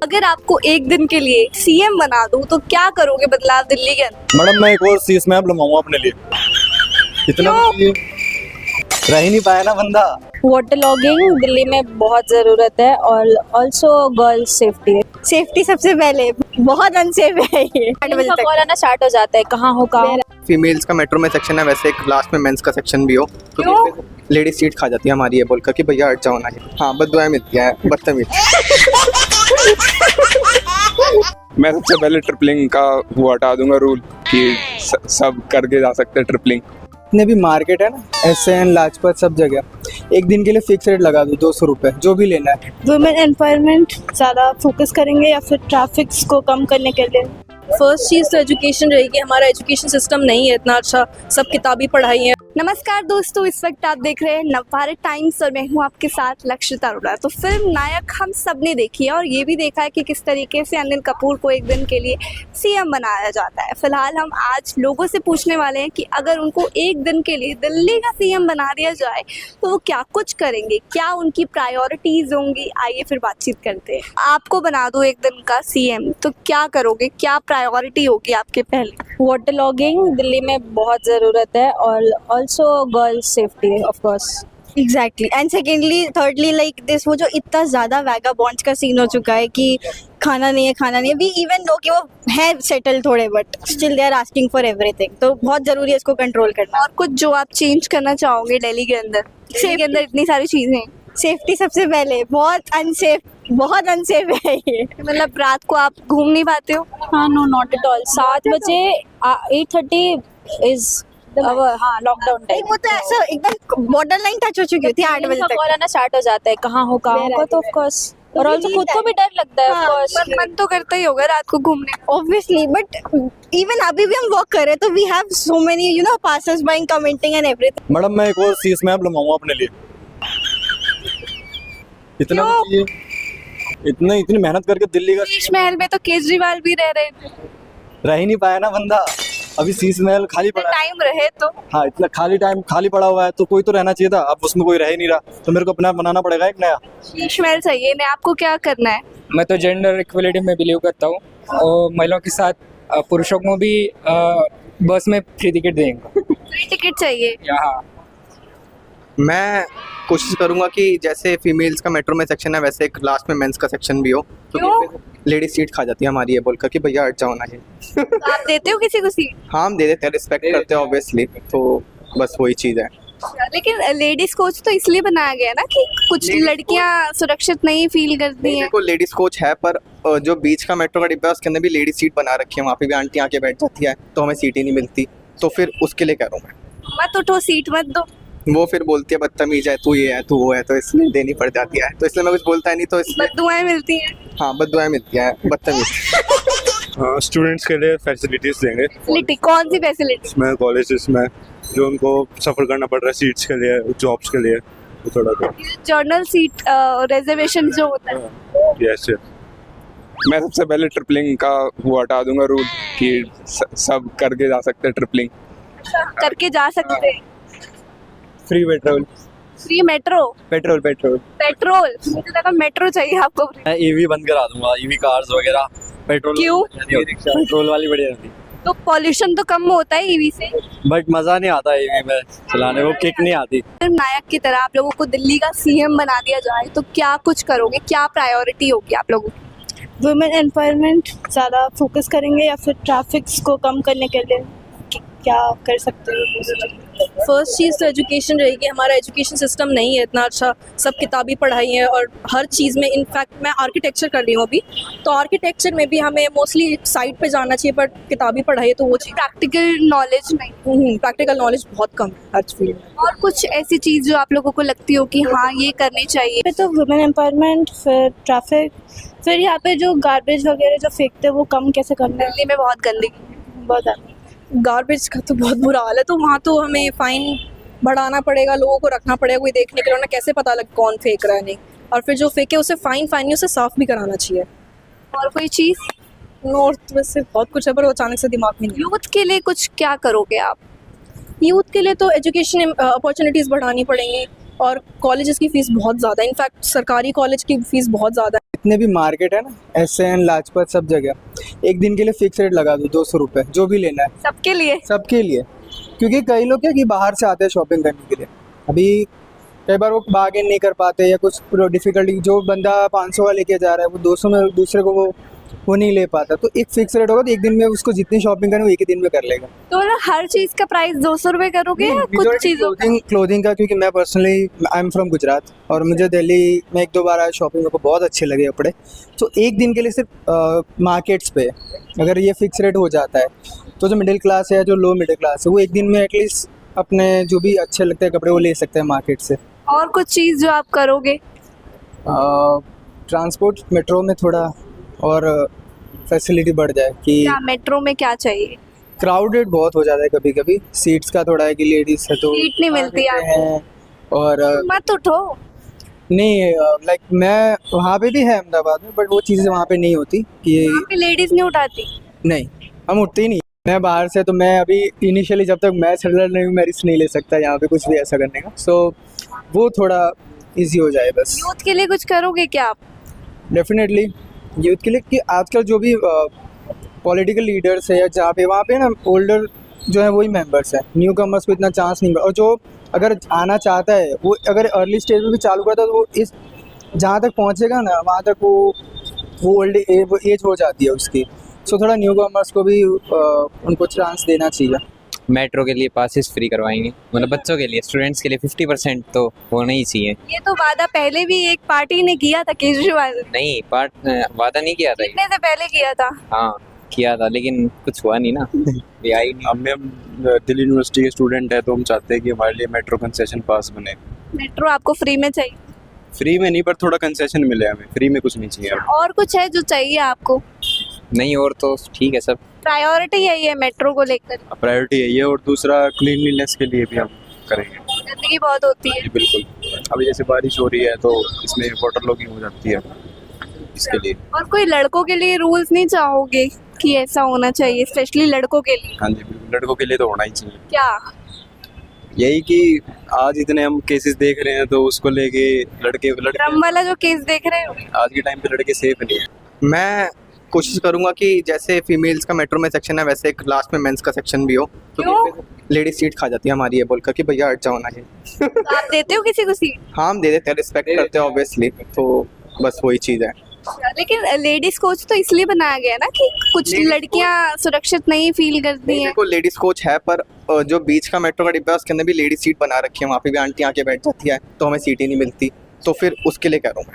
अगर आपको एक दिन के लिए सीएम बना दूं तो क्या करोगे बदलाव दिल्ली के अंदर? मैडम मैं एक और सी स्नैप बनवाऊंगा अपने लिए। इतना क्यों? चाहिए। रह ही नहीं पाया ना बंदा। वाटर लॉगिंग दिल्ली में बहुत ज़रूरत है और ऑल्सो गर्ल्स सेफ्टी सबसे पहले बहुत अनसेफ है ये 8 बजे तक कॉल आना स्टार्ट हो जाता है कहाँ हो फीमेल्स का मेट्रो में सेक्शन है, वैसे एक लास्ट में मेंस का सेक्शन भी हो तो लेडीज सीट खा जाती है हमारी, ये बोलकर कि भैया हट जाओ ना। हाँ बददुआएं मिलती हैं, बदतमीज। मैं सबसे पहले ट्रिपलिंग का वो हटा दूंगा रूल कि सब करके जा सकते हैं ट्रिपलिंग। जितने भी मार्केट है ना, SN लाजपत सब जगह एक दिन के लिए फिक्स रेट लगा दो 200 रुपये जो भी लेना है। वुमेन एम्पावरमेंट ज़्यादा फोकस करेंगे या फिर ट्रैफिक को कम करने के लिए? फर्स्ट चीज़ तो एजुकेशन रहेगी। हमारा एजुकेशन सिस्टम नहीं है इतना अच्छा, सब किताबी पढ़ाई है। नमस्कार दोस्तों, इस वक्त आप देख रहे हैं नवभारत टाइम्स और मैं हूं आपके साथ लक्षिता अरोड़ा। तो फिल्म नायक हम सब ने देखी है और ये भी देखा है कि किस तरीके से अनिल कपूर को एक दिन के लिए सीएम बनाया जाता है। फिलहाल हम आज लोगों से पूछने वाले हैं कि अगर उनको एक दिन के लिए दिल्ली का सीएम बना दिया जाए तो वो क्या कुछ करेंगे, क्या उनकी प्रायोरिटीज होंगी। आइए फिर बातचीत करते हैं। आपको बना दो एक दिन का सीएम तो क्या करोगे, क्या प्रायोरिटी होगी आपके पहले? वाटर लॉगिंग दिल्ली में बहुत ज़रूरत है और also girls safety of course. Exactly and secondly thirdly like this, वो जो इतना ज़्यादा वैगाबॉन्ड्स का सीन हो चुका है कि खाना नहीं है वी इवन नो कि वो है सेटल थोड़े but still they are asking for everything. तो बहुत ज़रूरी है इसको कंट्रोल करना। और कुछ जो आप चेंज करना चाहोगे दिल्ली के अंदर? दिल्ली के अंदर इतनी सारी चीज़ें, सेफ्टी सबसे पहले, बहुत अनसेफ है ये। मतलब रात को आप घूम नहीं पाते हो? हाँ, नो नॉट एट ऑल। 7 बजे 8:30 इज हाँ लॉकडाउन टाइम। वो तो ऐसा एकदम बॉर्डर लाइन टच हो चुकी होती है 8 बजे तक। कॉल आना स्टार्ट हो जाता है कहाँ हो तो ऑफ कोर्स, और ऑल्सो खुद को भी डर लगता है ऑफ कोर्स। पर मन तो करता ही होगा रात को घूमने का। ऑब्वियसली, बट इवन अभी भी हम वॉक कर रहे हैं तो we have so many passers buying commenting and everything. Madam मैं एक और सी स्नैप बनवाऊंगा अपने लिए। इतना चाहिए। इतनी मेहनत करके दिल्ली का शीश महल में तो केजरीवाल भी रह रहे थे। रह ही नहीं पाया ना बंदा। अभी शीश महल खाली पड़ा है। टाइम रहे तो हाँ, इतना खाली पड़ा हुआ है तो कोई तो रहना चाहिए था। अब उसमें कोई रह ही नहीं रहा तो मेरे को अपना बनाना पड़ेगा एक नया। शीश महल चाहिए ना। आपको क्या करना है? मैं तो जेंडर इक्वलिटी में बिलीव करता हूँ और महिलाओं के साथ पुरुषों को भी बस में फ्री टिकट देंगे। फ्री टिकट चाहिए? यहाँ मैं कोशिश करूंगा कि जैसे फीमेल्स का मेट्रो में सेक्शन है, वैसे एक लास्ट में मेंस का सेक्शन भी हो तो लेडीज सीट खा जाती है हमारी, ये बोलकर कि भैया हट जाओ ना। तो आप देते हो किसी को सीट? हाँ हम दे देते हैं, रिस्पेक्ट करते हैं ऑब्वियसली, तो बस वही चीज़ है। लेकिन लेडीज कोच तो इसलिए बनाया गया ना कि कुछ लड़कियां सुरक्षित नहीं फील करती हैं। देखो लेडीज कोच है पर जो बीच का मेट्रो का डिब्बा है उसके अंदर भी लेडीज सीट बना रखी है, वहाँ पे भी आंटी आके बैठ जाती है तो हमें सीट ही नहीं मिलती। तो फिर उसके लिए कह रहा हूँ मैं, मत उठो, सीट मत दो। वो फिर बोलती है बदतमीज है तू, ये है तू वो है, तो इसलिए देनी पड़ जाती है। तो इसलिए मैं कुछ बोलता है नहीं, तो इसलिए बददुआएं मिलती हैं। हाँ बददुआएं मिलती हैं, बदतमीज। स्टूडेंट्स के लिए फैसिलिटीज देंगे। फैसिलिटी कौन सी फैसिलिटी? इसमें कॉलेजेस में जो उनको सफर करना पड़ रहा है सीट्स के लिए, जॉब्स के लिए, वो थोड़ा जर्नल सीट रिजर्वेशन जो होता है। यस। मैं सबसे पहले ट्रिपलिंग का वो हटा दूंगा रूल कि सब करके जा सकते हैं ट्रिपलिंग। करके जा सकते हैं। फ्री पेट्रोल फ्री पेट्रोल मुझे लगा मेट्रो चाहिए आपको। मैं ईवी बंद करा दूंगा, ईवी कार्स वगैरह। पेट्रोल क्यों? पेट्रोल वाली बढ़िया रहती, तो पॉल्यूशन तो कम होता है ईवी से। बट मजा नहीं आता ईवी में चलाने को, किक नहीं आती। नायक की तरह आप लोगों को दिल्ली का सीएम बना दिया जाए तो क्या कुछ करोगे, क्या प्रायोरिटी होगी आप लोगों की? वुमेन एम्पावरमेंट ज़्यादा फोकस करेंगे या फिर ट्रैफिक को कम करने के लिए क्या कर सकते हैं? फर्स्ट चीज़ तो एजुकेशन रहेगी। हमारा एजुकेशन सिस्टम नहीं है इतना अच्छा, सब किताबी पढ़ाई है और हर चीज़ में। इनफैक्ट मैं आर्किटेक्चर कर रही हूँ अभी, तो आर्किटेक्चर में भी हमें मोस्टली साइट पे जाना चाहिए, पर किताबी पढ़ाई है तो वो चीज़। प्रैक्टिकल नॉलेज नहीं। प्रैक्टिकल नॉलेज बहुत कम है हर फील्ड में। और कुछ ऐसी चीज़ जो आप लोगों को लगती हो कि हाँ ये करनी चाहिए? फिर तो वुमेन एम्पावरमेंट, फिर ट्रैफिक, फिर यहाँ पे जो गार्बेज वगैरह जो फेंकते हैं वो कम कैसे करना है? दिल्ली में बहुत गंदगी, बहुत ज़्यादा। गार्बेज का तो बहुत बुरा हाल है, तो वहाँ तो हमें फाइन बढ़ाना पड़ेगा, लोगों को रखना पड़ेगा कोई देखने के लिए, उन्हें कैसे पता लगे कौन फेंक रहा है नहीं। और फिर जो फेंके उसे फाइन उसे साफ भी कराना चाहिए। और कोई चीज़? नॉर्थ में से बहुत कुछ है पर वो अचानक से दिमाग में नहीं। यूथ के लिए कुछ क्या करोगे आप? यूथ के लिए तो एजुकेशन अपॉर्चुनिटीज़ बढ़ानी पड़ेंगी और कॉलेजेस की फ़ीस बहुत ज़्यादा है। इनफैक्ट सरकारी कॉलेज की फ़ीस बहुत ज़्यादा है। जितने भी मार्केट है ना, SN लाजपत सब जगह एक दिन के लिए फिक्स रेट लगा दो 200 रुपये, जो भी लेना है सबके लिए। सबके लिए। क्योंकि कई लोग क्या कि बाहर से आते हैं शॉपिंग करने के लिए, अभी कई बार वो बार्गेन नहीं कर पाते या कुछ डिफिकल्टी, जो बंदा 500 का लेके जा रहा है वो 200 में दूसरे को वो नहीं ले पाता। तो एक फिक्स रेट होगा तो एक दिन में उसको जितनी शॉपिंग करनी वो एक ही दिन में कर लेगा। तो मतलब हर चीज का प्राइस 200 रुपए करोगे या कुछ चीजों का? क्लोथिंग का, क्योंकि मैं personally I am from Gujarat और मुझे दिल्ली में 1-2 बार आया शॉपिंग, मेरे को बहुत अच्छे लगे कपड़े। तो एक दिन के लिए सिर्फ मार्केट्स पे अगर ये फिक्स रेट हो जाता है तो जो मिडिल क्लास है या जो लो मिडिल क्लास है वो एक दिन में एटलीस्ट अपने जो भी अच्छे लगते हैं कपड़े वो ले सकते हैं मार्केट से। और कुछ चीज जो आप करोगे? ट्रांसपोर्ट मेट्रो में थोड़ा और फैसिलिटी बढ़ जाए कि क्या मेट्रो में क्या चाहिए? क्राउडेड बहुत हो जाता है कभी कभी, सीट्स का थोड़ा है कि लेडीज है तो सीट नहीं मिलती आ जाते हैं। और मत उठो। नहीं लाइक मैं वहाँ पे भी है अहमदाबाद में, बट वो चीज़ें वहाँ पे नहीं होती कि वहाँ पे लेडीज नहीं उठाती। नहीं, हम उठते ही नहीं। मैं बाहर से, तो मैं अभी इनिशियली जब तक मैं सेटलर नहीं हूँ मैं रिस्क नहीं ले सकता यहाँ पे कुछ भी ऐसा करने का। सो वो थोड़ा इजी हो जाए बस। यूथ के लिए कुछ करोगे क्या आप? डेफिनेटली यूथ के लिए, कि आजकल जो भी पॉलिटिकल लीडर्स है या जहाँ पे वहाँ पे ना ओल्डर जो है वही मेंबर्स हैं, न्यू कमर्स को इतना चांस नहीं मिला। और जो अगर आना चाहता है वो अगर अर्ली स्टेज में भी चालू करता है तो वो इस जहाँ तक पहुँचेगा ना वहाँ तक वो ओल्ड एज हो जाती है उसकी। सो थोड़ा न्यू कमर्स को भी उनको चांस देना चाहिए। मेट्रो के लिए पासेस फ्री करवाएंगे, मतलब बच्चों के लिए, स्टूडेंट्स के लिए 50% तो होना ही चाहिए। ये तो वादा पहले भी एक पार्टी ने किया था, केजरीवाल ने। नहीं, वादा नहीं किया था ये। कितने से पहले किया था? हाँ किया था, लेकिन कुछ हुआ नहीं ना। ये आई नहीं। हम दिल्ली यूनिवर्सिटी के स्टूडेंट है तो हम चाहते हैं कि हमारे लिए मेट्रो कंसेशन पास बने। मेट्रो आपको फ्री में चाहिए? फ्री में नहीं, पर थोड़ा कंसेशन मिले हमें, फ्री में कुछ नहीं चाहिए। और कुछ है जो चाहिए आपको? नहीं, और तो ठीक है सब। प्रायोरिटी यही है मेट्रो को लेकर? प्रायोरिटी यही है, और दूसरा क्लीनलीनेस के लिए भी हम करेंगे। गंदगी बहुत होती है। जी बिल्कुल, अभी जैसे बारिश हो रही है तो इसमें वाटर लॉगिंग हो जाती है, इसके लिए। और कोई लड़कों के लिए रूल्स नहीं चाहोगे कि ऐसा होना चाहिए, स्पेशली लड़कों के लिए? हाँ जी बिल्कुल, लड़कों के लिए तो होना ही चाहिए। क्या? यही कि आज इतने हम केसेस देख रहे हैं तो उसको लेके लड़के ड्रम वाला जो केस देख रहे हो, आज के टाइम पे लड़के सेफ नहीं है। मैं कोशिश करूंगा कि जैसे फीमेल्स का मेट्रो में सेक्शन है वैसे एक लास्ट में मेंस का सेक्शन भी हो, तो लेडीज सीट खा जाती है हमारी ये बोलकर कि भैया हट जाओ ना। ये तो आप देते हो किसी को सीट? हाँ हम दे देते हैं, रिस्पेक्ट करते हैं ऑब्वियसली, तो बस वही चीज़ है। लेकिन लेडीज कोच तो इसलिए बनाया गया ना कि कुछ लड़कियां सुरक्षित नहीं फील करती हैं। देखो लेडीज कोच है, पर जो बीच का मेट्रो का डिब्बा है उसके अंदर भी लेडीज सीट बना रखी है, वहाँ पे भी आंटी आके बैठ जाती है तो हमें सीट ही नहीं मिलती, तो फिर उसके लिए कह रहा हूँ।